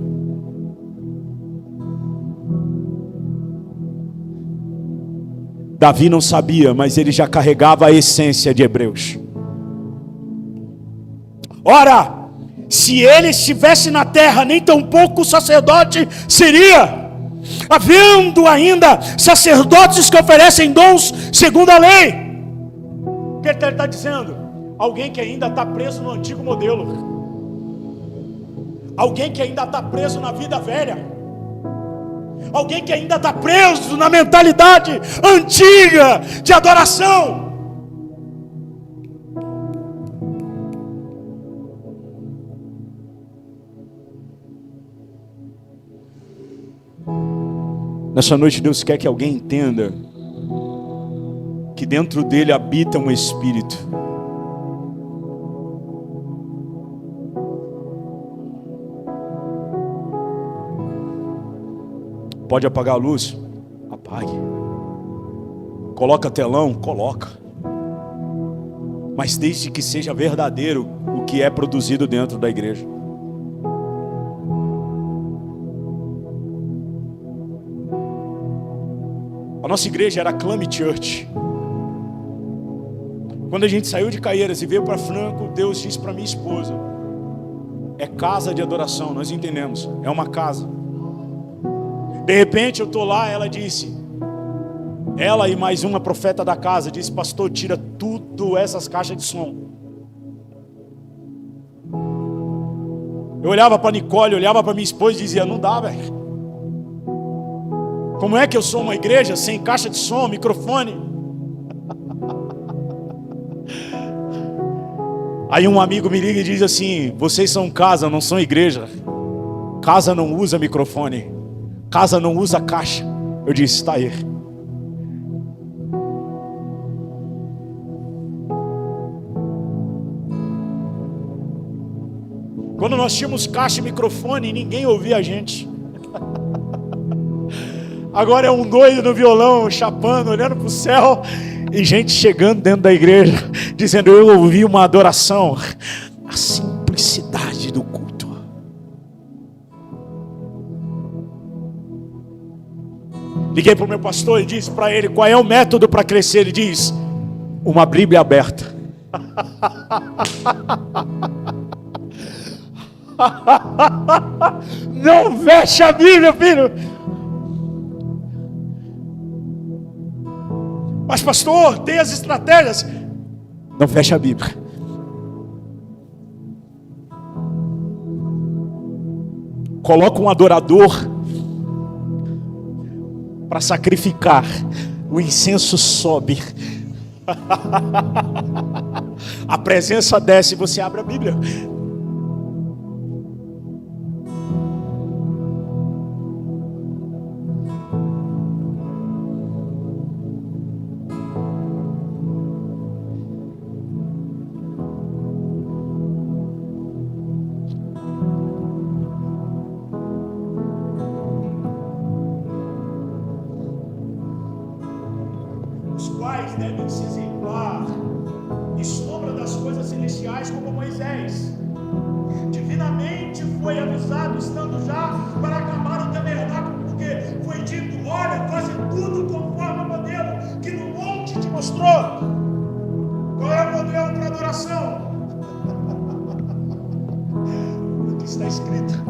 Davi não sabia, mas ele já carregava a essência de Hebreus. Ora, se ele estivesse na terra, nem tampouco o sacerdote seria, havendo ainda sacerdotes que oferecem dons segundo a lei. O que ele está dizendo? Alguém que ainda está preso no antigo modelo, alguém que ainda está preso na vida velha, alguém que ainda está preso na mentalidade antiga de adoração. Nessa noite Deus quer que alguém entenda que dentro dele habita um espírito. Pode apagar a luz? Apague. Coloca telão? Coloca. Mas desde que seja verdadeiro o que é produzido dentro da igreja. A nossa igreja era Clame Church. Quando a gente saiu de Caieiras e veio para Franco, Deus disse para minha esposa: é casa de adoração. Nós entendemos, é uma casa. De repente eu estou lá, ela disse, ela e mais uma profeta da casa disse: pastor, tira tudo essas caixas de som. Eu olhava para Nicole, olhava para minha esposa e dizia: não dá, velho. Como é que eu sou uma igreja sem caixa de som, microfone? Aí um amigo me liga e diz assim: vocês são casa, não são igreja. Casa não usa microfone, casa não usa caixa. Eu disse: está aí. Quando nós tínhamos caixa e microfone, ninguém ouvia a gente. Agora é um doido no violão, chapando, olhando para o céu, e gente chegando dentro da igreja, dizendo: eu ouvi uma adoração. A simplicidade do culto. Liguei para o meu pastor e disse para ele qual é o método para crescer. Ele diz: uma Bíblia aberta. Não feche a Bíblia, filho. Mas pastor, tem as estratégias. Não feche a Bíblia. Coloca um adorador para sacrificar. O incenso sobe. A presença desce e você abre a Bíblia. Os quais devem se exemplar e sombra das coisas celestiais como Moisés. Divinamente foi avisado, estando já para acabar o tabernáculo, porque foi dito: olha, faze tudo conforme o modelo que no monte te mostrou. Qual é o modelo para adoração? O que está escrito.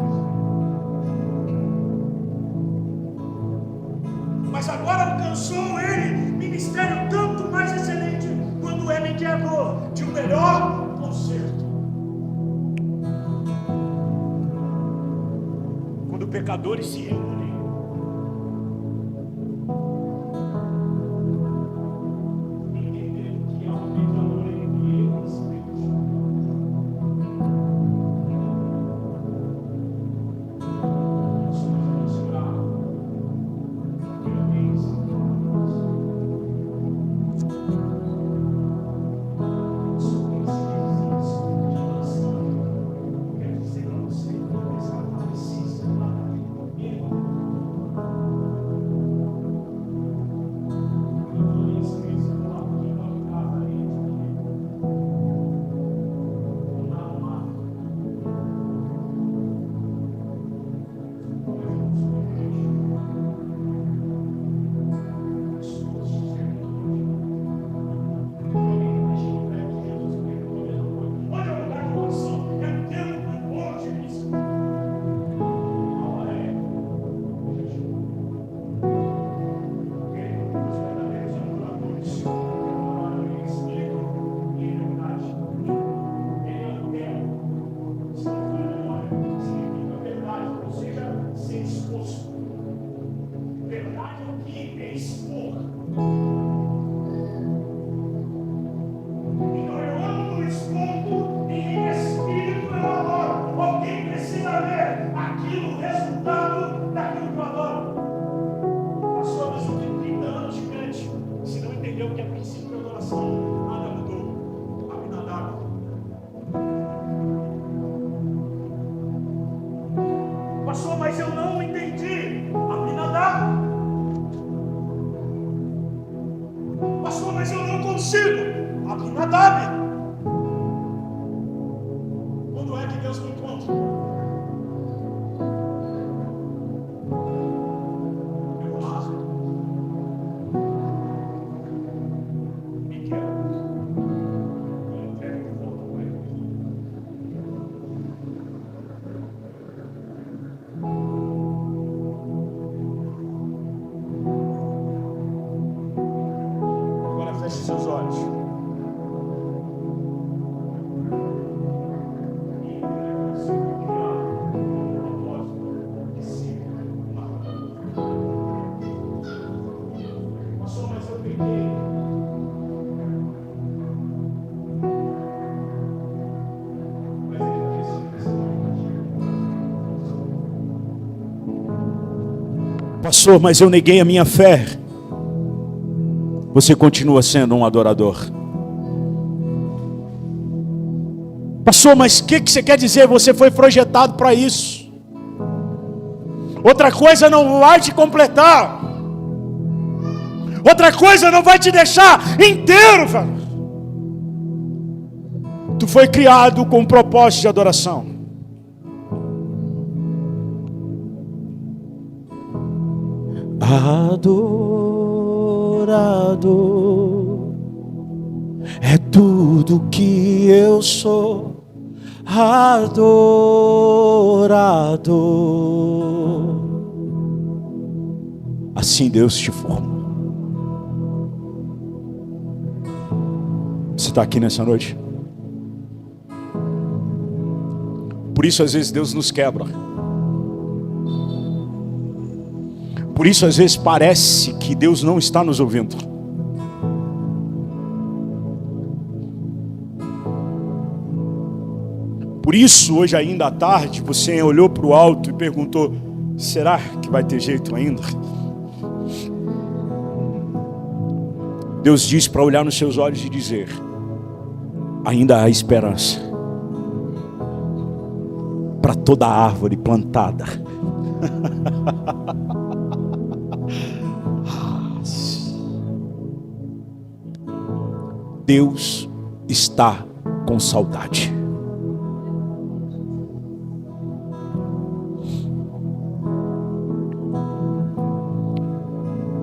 Mas agora alcançou ele ministério tanto mais excelente, quando ele encarnou de um melhor concerto. Quando pecadores se reúnem, entendendo que há um mediador entre ele e Deus. Pastor, mas eu não entendi. Abinadab. Pastor, mas eu não consigo. Abinadab. Quando é que Deus me encontra? Eu faço. Me quero. Eu entrego de volta para ele. Feche seus olhos. Pastor, mas eu peguei. Pastor, mas eu neguei a minha fé. Você continua sendo um adorador. Pastor, mas o que você quer dizer? Você foi projetado para isso. Outra coisa não vai te completar. Outra coisa não vai te deixar inteiro, velho. Tu foi criado com um propósito de adoração. Adorador é tudo que eu sou. Adorador. Assim Deus te formou. Você está aqui nessa noite? Por isso às vezes Deus nos quebra. Por isso às vezes parece que Deus não está nos ouvindo. Por isso hoje ainda à tarde você olhou para o alto e perguntou: será que vai ter jeito ainda? Deus diz para olhar nos seus olhos e dizer: ainda há esperança para toda árvore plantada. Deus está com saudade.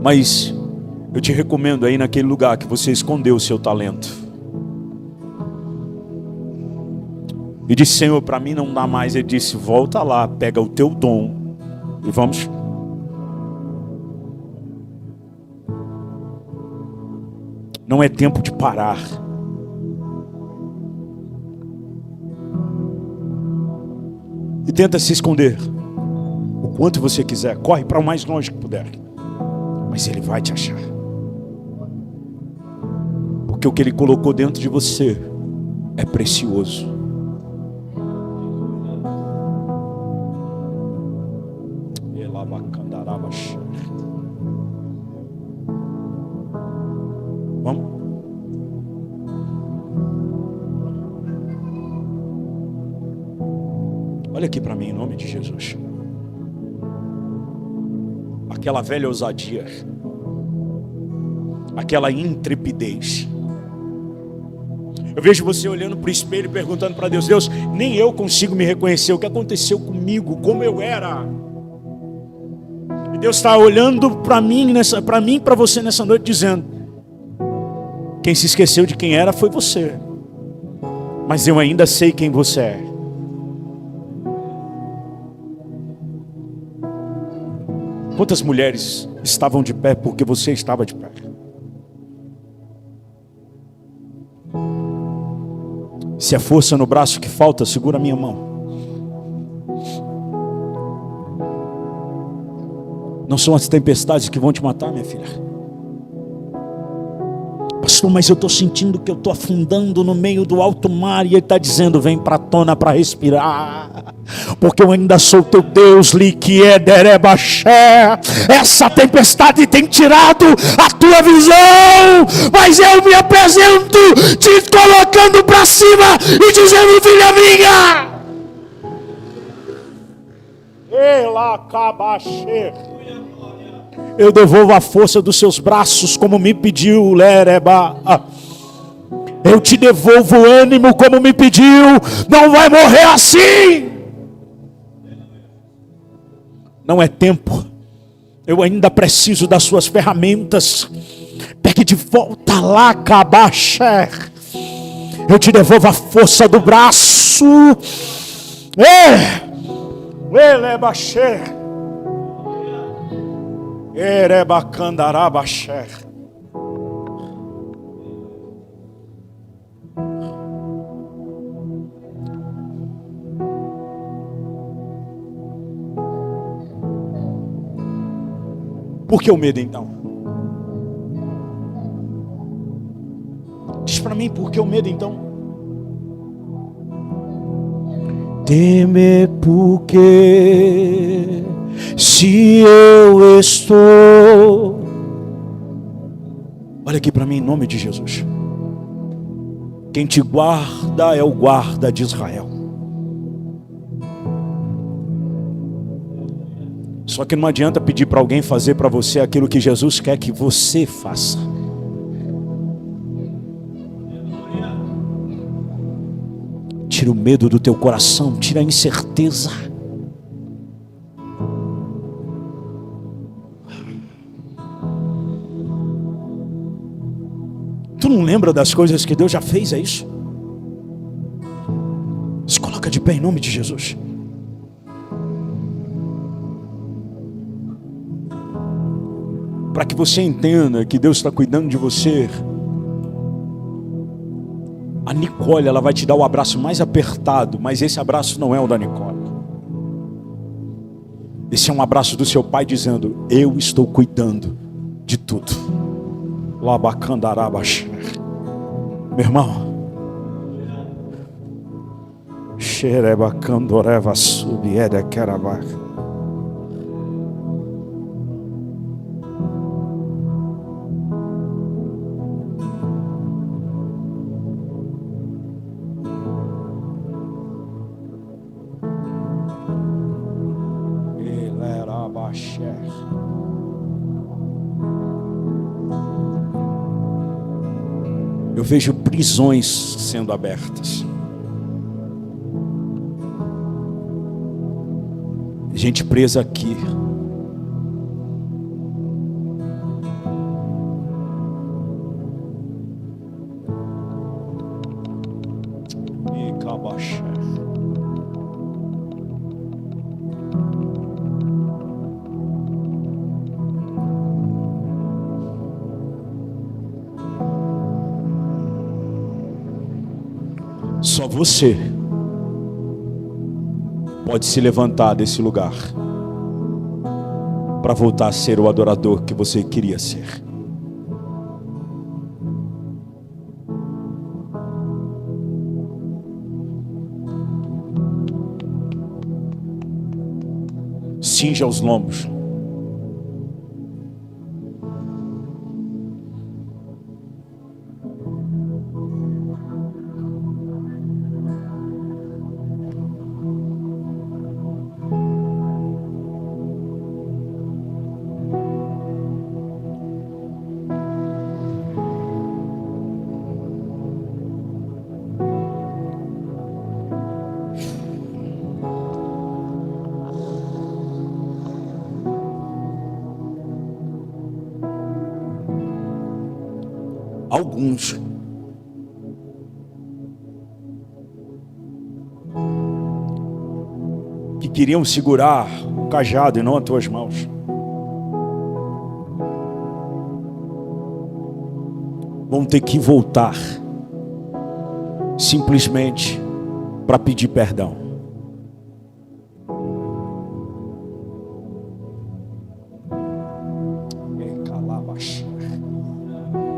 Mas eu te recomendo aí naquele lugar que você escondeu o seu talento e disse: Senhor, para mim não dá mais. Ele disse: volta lá, pega o teu dom e vamos. Não é tempo de parar. E tenta se esconder o quanto você quiser. Corre para o mais longe que puder. Mas Ele vai te achar. Porque o que Ele colocou dentro de você é precioso. Vamos? Olha aqui para mim em nome de Jesus. Aquela velha ousadia, aquela intrepidez. Eu vejo você olhando para o espelho e perguntando para Deus: Deus, nem eu consigo me reconhecer. O que aconteceu comigo? Como eu era? E Deus está olhando para mim, para você nessa noite, dizendo: quem se esqueceu de quem era foi você, mas eu ainda sei quem você é. Quantas mulheres estavam de pé porque você estava de pé? Se é força no braço que falta, segura a minha mão. Não são as tempestades que vão te matar, minha filha. Pastor, mas eu estou sentindo que eu estou afundando no meio do alto mar. E Ele está dizendo: vem para a tona para respirar, porque eu ainda sou teu Deus. Essa tempestade tem tirado a tua visão, mas eu me apresento te colocando para cima e dizendo: filha minha, eu devolvo a força dos seus braços como me pediu, Lereba. Eu te devolvo o ânimo como me pediu. Não vai morrer assim. Não é tempo. Eu ainda preciso das suas ferramentas. Pegue de volta lá, Kabaxer. Eu te devolvo a força do braço. Elebaxer. Erebacandarabaxer. Por que o medo então? Diz para mim, por que o medo então? Temer porque se eu estou. Olha aqui para mim em nome de Jesus. Quem te guarda é o guarda de Israel. Só que não adianta pedir para alguém fazer para você aquilo que Jesus quer que você faça. Tira o medo do teu coração, tira a incerteza. não lembra das coisas que Deus já fez, é isso? Se coloca de pé em nome de Jesus. Para que você entenda que Deus está cuidando de você. A Nicole, ela vai te dar o abraço mais apertado, mas esse abraço não é o da Nicole. Esse é um abraço do seu pai dizendo: eu estou cuidando de tudo. Labacandarabax. Meu irmão, xerebacandoreva subieda querabaca. Eu vejo prisões sendo abertas. Gente presa aqui. E cabaxa. Só você pode se levantar desse lugar para voltar a ser o adorador que você queria ser. Cinja os lombos. Alguns que queriam segurar o cajado e não as tuas mãos, vão ter que voltar simplesmente para pedir perdão.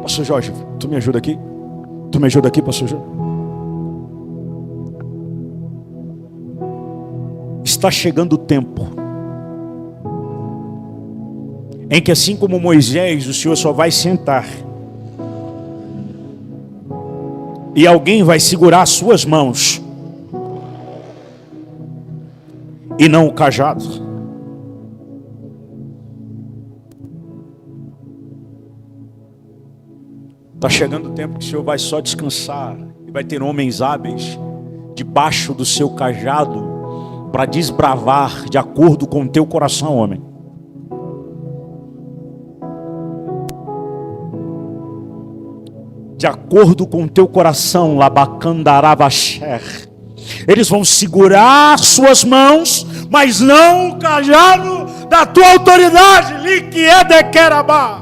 Pastor Jorge, tu me ajuda aqui? Tu me ajuda aqui, pastor Jorge? Está chegando o tempo em que, assim como Moisés, o Senhor só vai sentar e alguém vai segurar as suas mãos e não o cajado. Está chegando o tempo que o Senhor vai só descansar e vai ter homens hábeis debaixo do seu cajado para desbravar de acordo com o teu coração, homem. De acordo com o teu coração, Labacandarabasher. Eles vão segurar suas mãos, mas não o cajado da tua autoridade, Liquiedequerabá.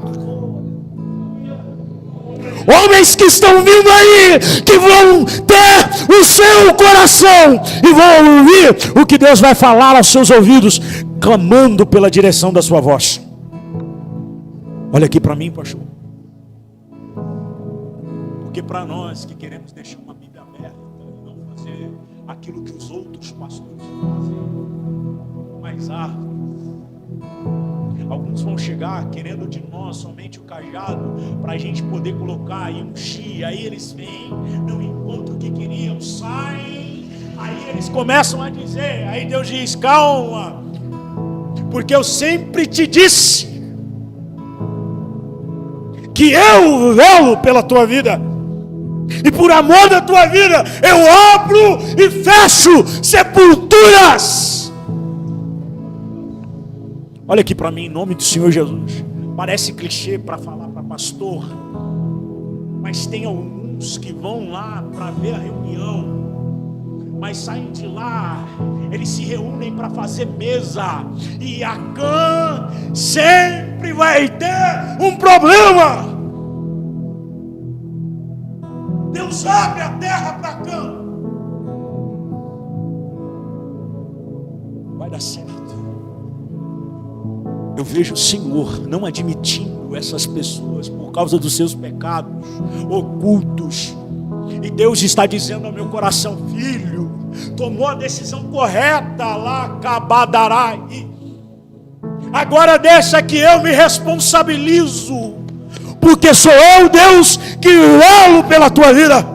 Homens que estão vindo aí, que vão ter o seu coração e vão ouvir o que Deus vai falar aos seus ouvidos, clamando pela direção da sua voz. Olha aqui para mim, pastor. Porque para nós que queremos deixar uma Bíblia aberta e não fazer aquilo que os outros pastores fazem, mais árduo. Alguns vão chegar querendo de nós somente o cajado para a gente poder colocar e ungir. Aí eles vêm, não encontram o que queriam, saem. Aí eles começam a dizer. Aí Deus diz: calma, porque eu sempre te disse que eu velo pela tua vida. E por amor da tua vida eu abro e fecho sepulturas. Olha aqui para mim, em nome do Senhor Jesus. Parece clichê para falar para pastor, Mas tem alguns que vão lá para ver a reunião, mas saem de lá, eles se reúnem para fazer mesa, e Acã sempre vai ter um problema. Deus abre a terra para Acã, vai dar certo. Eu vejo o Senhor não admitindo essas pessoas por causa dos seus pecados ocultos. E Deus está dizendo ao meu coração: filho, tomou a decisão correta lá, Cabadarai. Agora deixa que eu me responsabilizo, porque sou eu, Deus, que velo pela tua vida.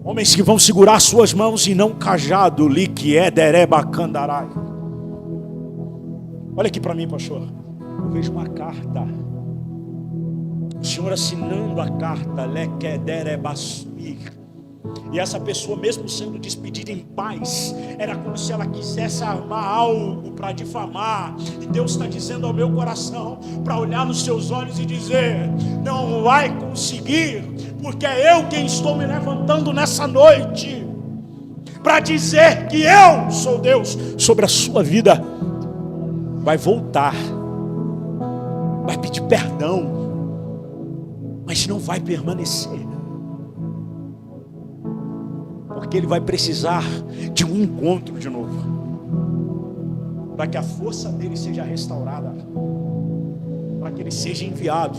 Homens que vão segurar suas mãos e não cajado, liquiederebacandarai. Olha aqui para mim, pastor. Eu vejo uma carta. O Senhor assinando a carta, lequederebassuir. E essa pessoa, mesmo sendo despedida em paz, era como se ela quisesse armar algo para difamar. E Deus está dizendo ao meu coração para olhar nos seus olhos e dizer: não vai conseguir, porque é eu quem estou me levantando nessa noite para dizer que eu sou Deus sobre a sua vida. Vai voltar, vai pedir perdão, mas não vai permanecer, porque ele vai precisar de um encontro de novo, para que a força dele seja restaurada, para que ele seja enviado,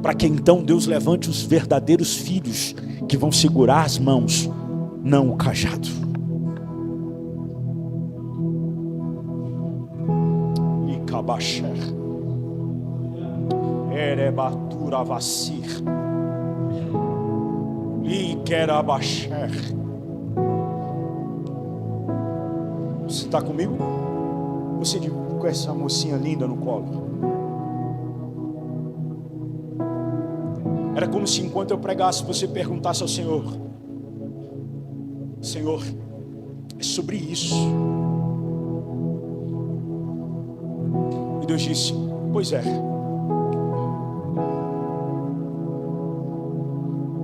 para que então Deus levante os verdadeiros filhos que vão segurar as mãos, não o cajado. Ikabaxer Erebatura Vassir Ikerabaxer. Você está comigo? Você com essa mocinha linda no colo. Era como se enquanto eu pregasse, você perguntasse ao Senhor: Senhor, é sobre isso. E Deus disse: pois é,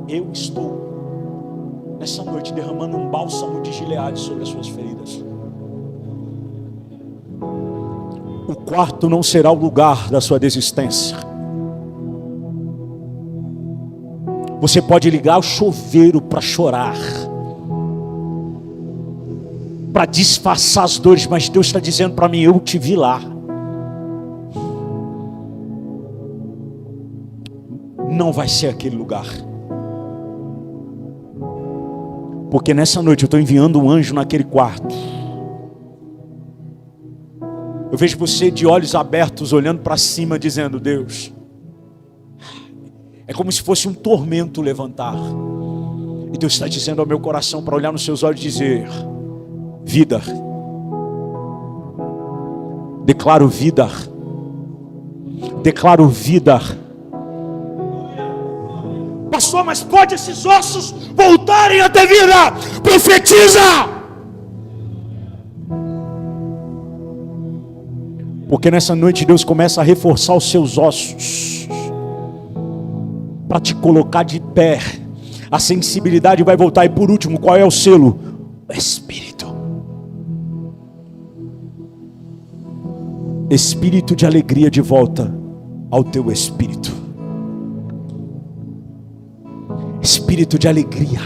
eu estou nessa noite derramando um bálsamo de Gileade sobre as suas feridas. O quarto não será o lugar da sua desistência. Você pode ligar o chuveiro para chorar, para disfarçar as dores, mas Deus está dizendo para mim: eu te vi lá. Não vai ser aquele lugar, porque nessa noite eu estou enviando um anjo naquele quarto. Eu vejo você de olhos abertos, olhando para cima, dizendo: Deus, é como se fosse um tormento levantar. E Deus está dizendo ao meu coração para olhar nos seus olhos e dizer: vida. Declaro vida. Declaro vida. Pastor, mas pode esses ossos voltarem a ter vida? Profetiza! Porque nessa noite Deus começa a reforçar os seus ossos, para te colocar de pé. A sensibilidade vai voltar. E por último, qual é o selo? O Espírito. Espírito de alegria de volta ao teu espírito. Espírito de alegria.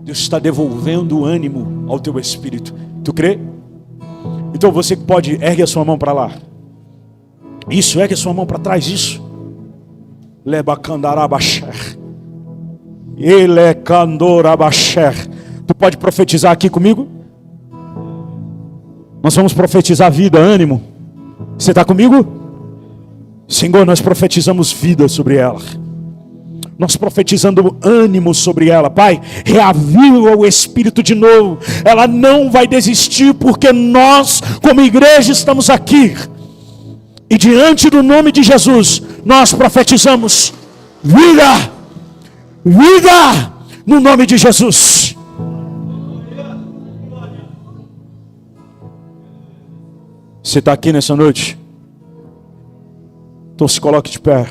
Deus está devolvendo o ânimo ao teu espírito. Tu crê? Então você que pode, ergue a sua mão para lá. Isso, ergue a sua mão para trás, isso. Lebacandarabaxer. Elecandorabaxer. Tu pode profetizar aqui comigo? Nós vamos profetizar vida, ânimo. Você está comigo? Senhor, nós profetizamos vida sobre ela. Nós profetizando ânimo sobre ela. Pai, reaviva o espírito de novo. Ela não vai desistir, porque nós, como igreja, estamos aqui. E diante do nome de Jesus, nós profetizamos vida. Vida no nome de Jesus. Você está aqui nessa noite? Então se coloque de pé.